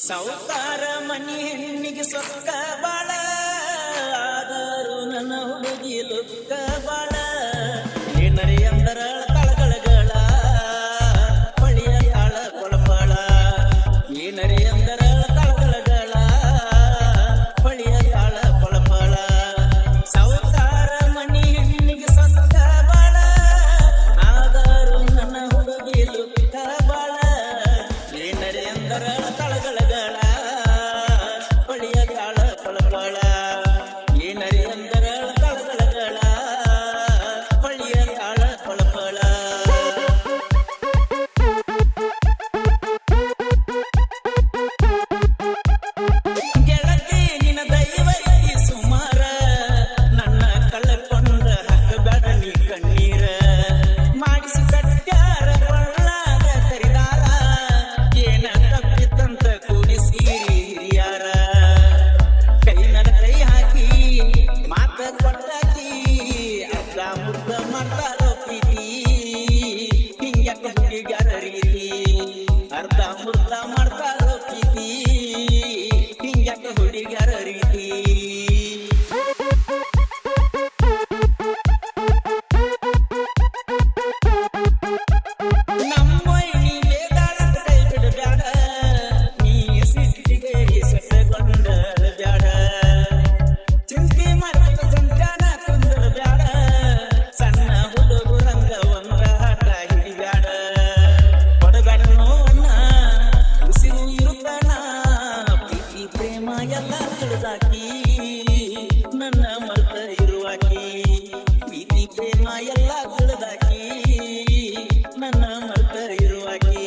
ಸಾವುಕಾರ ಮನಿ ಹೆಣ್ಣಿಗೆ ಸೊಕ್ಕ ಬಾಳ ಆದರೂ ನನ್ನ ಹುಡುಗಿ ಲುಕ್ಕ ಬಾಳ ಏನರಿ ಅಂದರ ತಳಗಳಗಳ ಹೊಳಿಯ ತಾಳ ಕೊಳಪಾಳ ಏನರಿ ಅಂದರ ತಳಗಳಗಳ ಹೊಳಿಯ ತಾಳ ಕೊಳಪಾಳ ಸಾವುಕಾರ ಮನಿ ಹೆಣ್ಣಿಗೆ ಸೊಕ್ಕ ಬಾಳ ಆದರೂ ನನ್ನ ಹುಡುಗಿ ಲುಕ್ಕ ಬಾಳ ಏನರಿ ಅಂದರ ತಳಗಳಗಳ ಹೊಳಿಯ ತಾಳ ಕೊಳಪಾಳ ಏನರಿ ಅಂದರ ತಳಗಳಗಳ ಹೊಳಿಯ ತಾಳ ಕೊಳಪಾಳ ಗೆಳತಿ ನಿನ್ನ ದೈವ ಈ ಸುಮಾರ ನನ್ನ ಕಳ್ಳಕೊಂಡ ಹಾಕಬೇಡ ನೀ ಕಣ್ಣೀರ ಮಾಡಿಸಿ ಕಟ್ಟ್ಯಾರ ಕೊಳ್ಳಾಗ ಕರಿದಾರ ಏನ ತಪ್ಪಿತಂತ ಕೂಡಿಸಿರಿ ಹಿರಿಯಾರ ಕೈ ನನ್ನ ಕೈ ಹಾಕಿ ಮಾತ ಕೊಟ್ಟಾಕಿ ಅರ್ಧ ಮುರ್ಧ ಮಾಡ್ತಾರೋ ಪ್ರೀತಿ ಹಿಂಗ್ಯಾಕ ಹುಡುಗ್ಯಾರ ರೀತಿ ಅರ್ಧ ಮುರ್ಧ ಮಾಡ್ತಾರೋ ಪ್ರೀತಿ ಹಿಂಗ್ಯಾಕ ಹುಡುಗ್ಯಾರ ರೀತಿ ನಮ್ಮೊಯ್ನಿ ಬೇದಾಳಂತ ಕೈ ಬಿಡಬ್ಯಾಡ ನೀ ಸಿಟ್ಟಿಗೆ ಸೆಟ್ಟಗೊಂಡ ಬ್ಯಾಡ ಚಿಂತೆ ಮಾಡಿದ ಸಂತಾನ ಕುಂದರ ಬ್ಯಾಡ ಸಣ್ಣ ಹುಡುಗರಂಗ ಒಂದ ಆಟ ಹಿಡಿಬ್ಯಾಡ ಕೊಡಬ್ಯಾಡ ನೋವನ್ನ ಉಸಿರು ಇರುತ್ತಾನ ಪ್ರೀತಿ ಪ್ರೇಮ ಎಲ್ಲ ತಿಳಿದಾಕಿ ನನ್ನ ಮರ್ತ ಇರುವಾಕಿ ಪ್ರೀತಿ ಪ್ರೇಮ ಎಲ್ಲ ತಿಳಿದಾಕಿ ನನ್ನ ಮರ್ತ ಇರುವಾಕಿ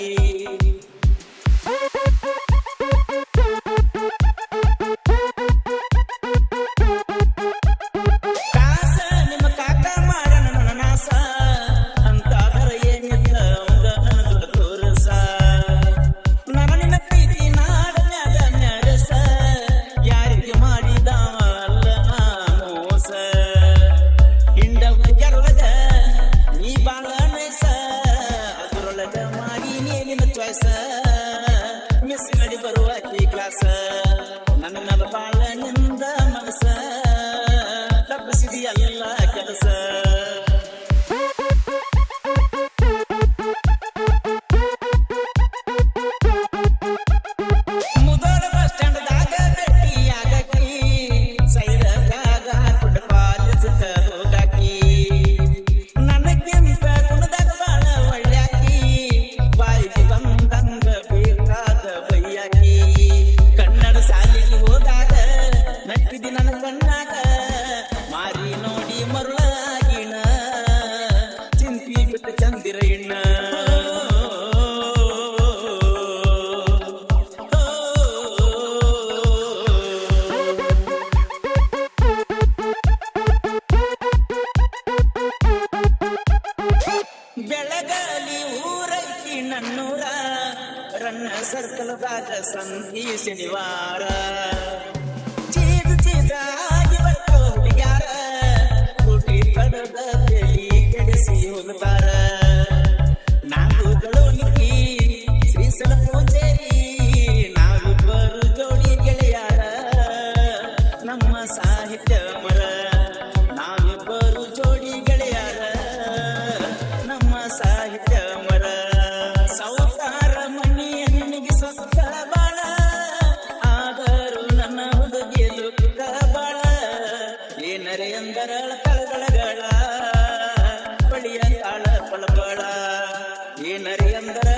ಕಾಸ ನಿಮ್ಮ ಕಾಕ ಮಾಡಣ ನನ್ನ ನಾಸ ಅಂತಾದರ ಏನಿಲ್ಲ ಅವಂಗ ನನ್ನ ದುಡ್ಡು ತೋರಸ ನನ್ನ ನಿನ್ನ ಪ್ರೀತಿ ನಾಡನ್ಯಾಗ ಮ್ಯಾರಸ ಯಾರಿಗೆ ಮಾಡಿದವ ಅಲ್ಲ ನಾ ಮೋಸ ಹಿಂಡ ಹುಡುಗ್ಯಾರೊಳಗ ನೀ ಬಾಳ ನೈಸ ಅದರೊಳಗ ಮಾಡಿ ನಿನ್ನ ಚಾಯ್ಸ ಮಿಸ್ ಮಾಡಿ ಬರುವಾಕಿ ಕ್ಲಾಸ ನನ್ನ ಮೇಲೆ ಬಾಳ ನಿಂದ ಮನಸ ತಪ್ಪಿಸಿದೆಯಲ್ಲ ಕೆಲಸ ಮುದೋಳ ಬಸ್ ಸ್ಟ್ಯಾಂಡ್ದಾಗ ಭೇಟಿಯಾಗಕಿ ಸೈರಕಾಗ ಹಾಕೊಂಡು ಕಾಲೇಜಕ್ಕ ಹೋಗಾಕಿ ನನಗಿಂತ ಗುಣದಾಗ ಬಾಳ ಒಳ್ಳ್ಯಾಕಿ ಬಾಯಿಗೆ ಬಂದಂಗ ಬೇಕಾದ ಬೈಯಾಕಿ ಕನ್ನಡ ಶಾಲೆಗೆ ಹೋದಾಗ ನಟ್ಟಿದಿ ನನ್ನ ಕಣ್ಣಾಗ ಮಾರಿ ನೋಡಿ ಮರುಳಾಗಿಣ ಚಿಂತಿ ಬಿಟ್ಟು ಚಂದಿರ ಇಣ್ಣ ಬೆಳಗಾಲಿ ಊರೈತಿ ನನ್ನೂರ ರನ್ನ ಸರ್ಕಲ್ದಾಗ ಸಂತಿ ಶನಿವಾರ ಚೀಜ ಚೀಜಾಗಿ ಬರ್ತೋ ಹುಡುಗ್ಯಾರ ಹುಡುಗಿ ಕಡದ ಬೆಲಿ ಕೆಡಿಸಿ ಹೋಗ್ತಾರ ನಾವುಗಳು ನಿಕ್ಕಿ ಶ್ರೀಸಲ ಪೂಜೇರಿ ನಾವಿಬ್ಬರು ಜೋಡಿ ಗೆಳೆಯಾರ ನಮ್ಮ ಸಾಹಿತ್ಯ ಮರ ನಾವಿಬ್ಬರು ಜೋಡಿ ಗೆಳೆಯಾರ ನಮ್ಮ ಸಾಹಿತ್ಯ ಮರ ಸಾವುಕಾರ ಮನಿ ಹೆಣ್ಣಿಗೆ ಸೊಕ್ಕ ಬಾಳ ಆದರೂ ನನ್ನ ಹುಡುಗಿ ಲುಕ್ಕ ಬಾಳ ಏನರೆ ಅಂದರ ತಳಗಳಗಳ ಬಳಿಯ ತಾಳ ಪಳಪಳ ಏನರೆ ಅಂದರ